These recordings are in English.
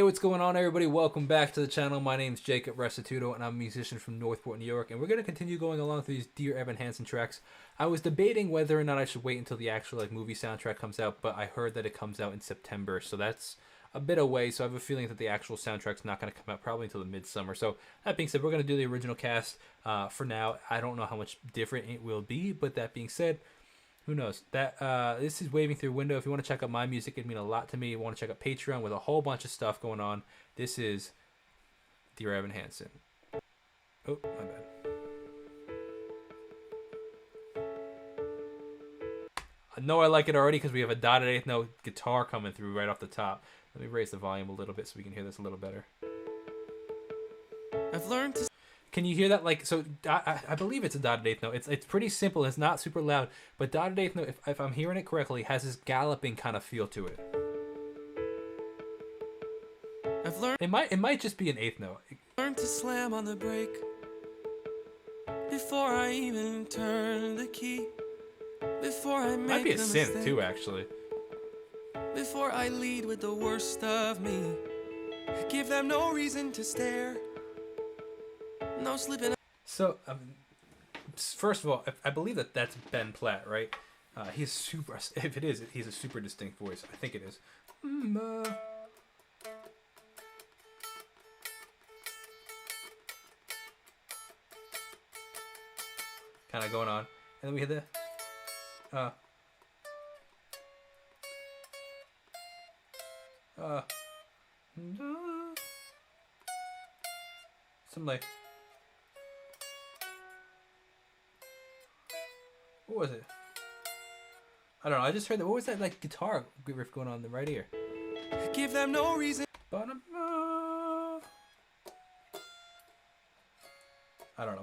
what's going on, everybody? Welcome back to the channel. My name's Jacob Restituto, and I'm a musician from Northport, New York, and we're going to continue going along through these Dear Evan Hansen tracks. I was debating whether or not I should wait until the actual movie soundtrack comes out, but I heard that it comes out in September, so that's a bit away, so I have a feeling that the actual soundtrack's not going to come out probably until the midsummer. So that being said, we're going to do the original cast for now. I don't know how much different it will be, but that being said, who knows? This is Waving Through Window. If you want to check out my music, it'd mean a lot to me. You want to check out Patreon with a whole bunch of stuff going on. This is Dear Evan Hansen. Oh, my bad. I know I like it already because we have a dotted eighth note guitar coming through right off the top. Let me raise the volume a little bit so we can hear this a little better. I've learned to... Can you hear that? Like, so I believe it's a dotted eighth note. It's pretty simple. It's not super loud, but dotted eighth note, if I'm hearing it correctly, has this galloping kind of feel to it. I've learned... It might just be an eighth note. Learned to slam on the brake before I even turn the key. Before I make Might be a the synth mistake. too, actually. Before I lead with the worst of me, give them no reason to stare. No slipping. So, first of all, I believe that that's Ben Platt, right? He's super. If it is, he's a super distinct voice. I think it is. Kind of going on, and then we hit the. Some like. What was it? I don't know. I just heard that. What was that like guitar riff going on in the right ear? Give them no reason. I don't know.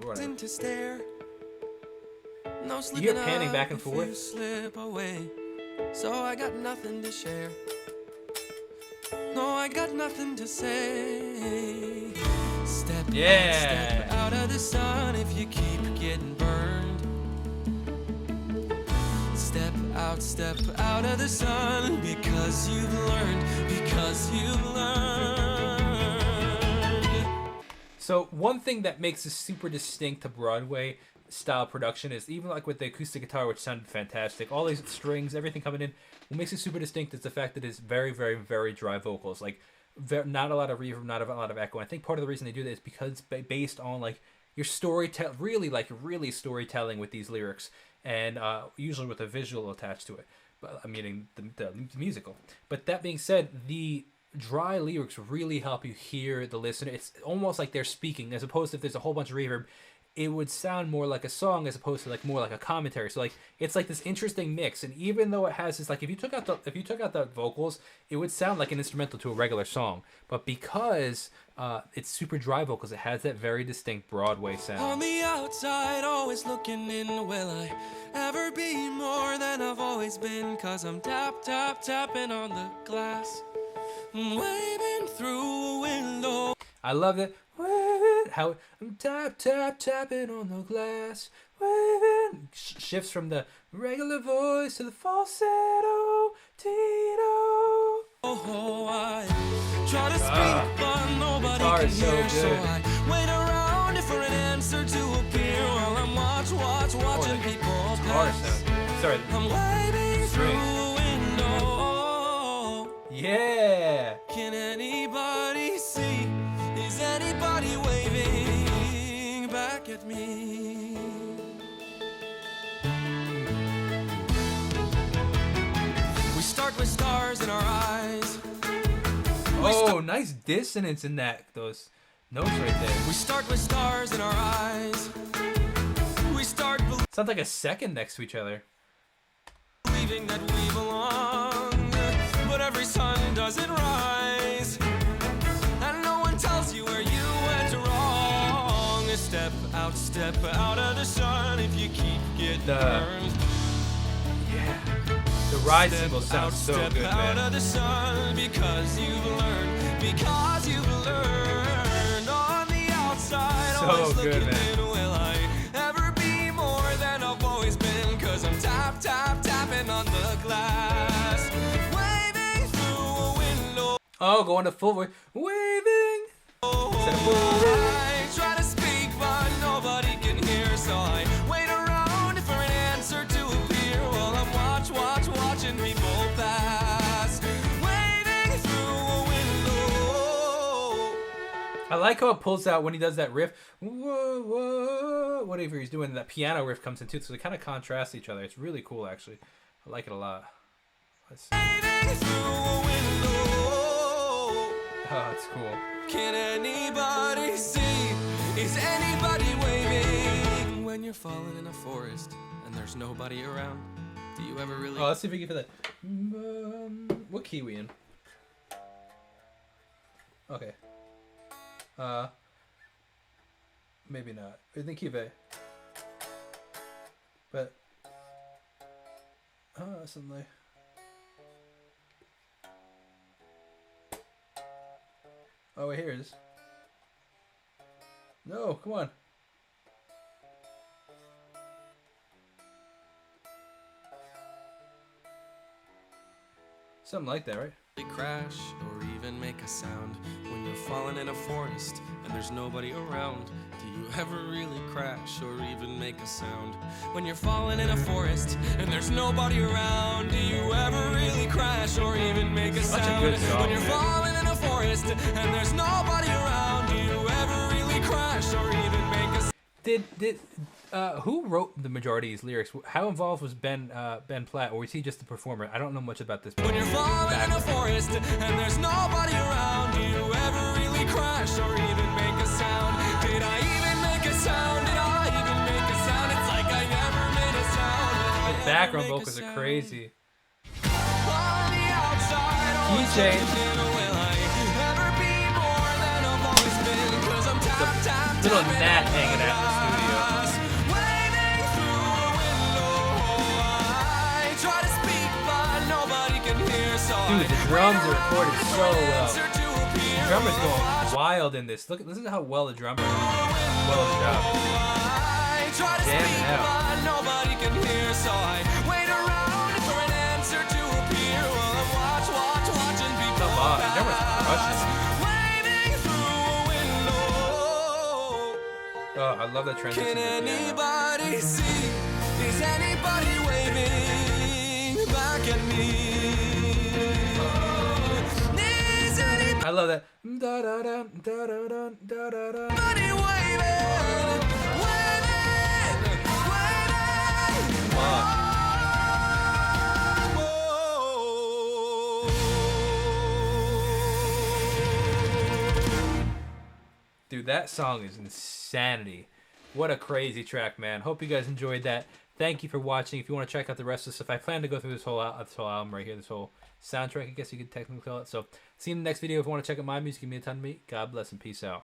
Whatever. To stare. No You slipping hear panning up back and if forth? you slip away. So I got nothing to share. No, I got nothing to say. Step Yeah. out of the sun if you keep getting burned. Step out of the sun because you've learned. So one thing that makes this super distinct to Broadway style production is even like with the acoustic guitar, which sounded fantastic, all these strings, everything coming in, what makes it super distinct is the fact that it's very, very, very dry vocals. Like not a lot of reverb, not a lot of echo. And I think part of the reason they do that is because it's based on like your storytelling, really storytelling with these lyrics, and usually with a visual attached to it. But I'm meaning the musical. But that being said, the dry lyrics really help you hear the listener. It's almost like they're speaking, as opposed to if there's a whole bunch of reverb, it would sound more like a song as opposed to like more like a commentary. So like it's like this interesting mix. And even though it has this, like if you took out the vocals, it would sound like an instrumental to a regular song. But because it's super dry vocals, it has that very distinct Broadway sound. On the outside, always looking in. Will I ever be more than I've always been? 'Cause I'm tapping on the glass, waving through a window. I love it. How I'm tapping on the glass. Waving. Shifts from the regular voice to the falsetto. Tito. Oh, I try to speak, but nobody can so hear. good. So I wait around for an answer to appear while I'm watching people pass. Sorry. I'm waving through a window. Yeah. Can anybody see? Is anybody waving back at me? We start with stars in our eyes. Oh, nice dissonance in those notes right there. We start with stars in our eyes. We start Sounds like a second next to each other. believing that we belong, but every sun doesn't rise, and no one tells you where you went wrong. Step out of the sun if you keep getting burned. Yeah. The ride cymbal sounds so good, Step out man. of the sun because you've learned. On the outside, So always good, looking man. in. Will I ever be more than I've always been? 'Cause I'm tapping on the glass, waving through a window. Oh, going to full voice. Waving. I try to speak, but nobody can hear, so I wait around for an answer to appear while I'm watching people pass, waving through a window. I like how it pulls out when he does that riff. Whoa, whoa, whatever he's doing, that piano riff comes in too, so they kind of contrast each other. It's really cool, actually. I like it a lot. Let's see. Waving through a window. Oh, it's cool. Can anybody see? Is anybody waving? When you're falling in a forest and there's nobody around, do you ever really? Oh, let's see if we can get that. What key we in? Okay. Maybe not. I think key of A. But something like. Oh, wait, here it is. No, come on. Something like that, right? Crash or even make a sound when you're falling in a forest and there's nobody around. Do you ever really crash or even make a sound when you're falling in a forest and there's nobody around? Do you ever really crash or even make a Such a sound good song, when you're man. falling in a forest and there's nobody around? Do you ever really crash or even make a sound? Did who wrote the majority of these lyrics? How involved was Ben Platt, or was he just the performer? I don't know much about this. When you're falling in a forest and there's nobody around, do you ever really crash or even make a sound? Did I even make a sound? Did I even make a sound? It's like I never made a sound. The background vocals are crazy. On the outside, always Key change. thinking, will I ever be more than I've always been? 'Cause I'm tap, Little tapping gnat on hanging out in the studio. glass, waving through a window. I try to speak, but nobody can hear, so Dude, the drums are recorded so well. answer to appear. The drummer's going wild in this. Listen to how well the drummer well the job. I try to Damn speak, hell. but nobody can hear, so I wait around for an answer to appear while I'm watching people Come on, the drummer's pass, crushing. waving through a window. Oh, I love that transition. Can to the piano. anybody see? Is anybody waving back at me? Is I love that. Da da da da da da da da da. anybody waving? Waving, waving. Fuck. Dude, that song is insanity. What a crazy track, man. Hope you guys enjoyed that. Thank you for watching. If you want to check out the rest of the stuff, I plan to go through this whole album right here, this whole soundtrack, I guess you could technically call it. So, see you in the next video. If you want to check out my music, give me a ton of meat. God bless and peace out.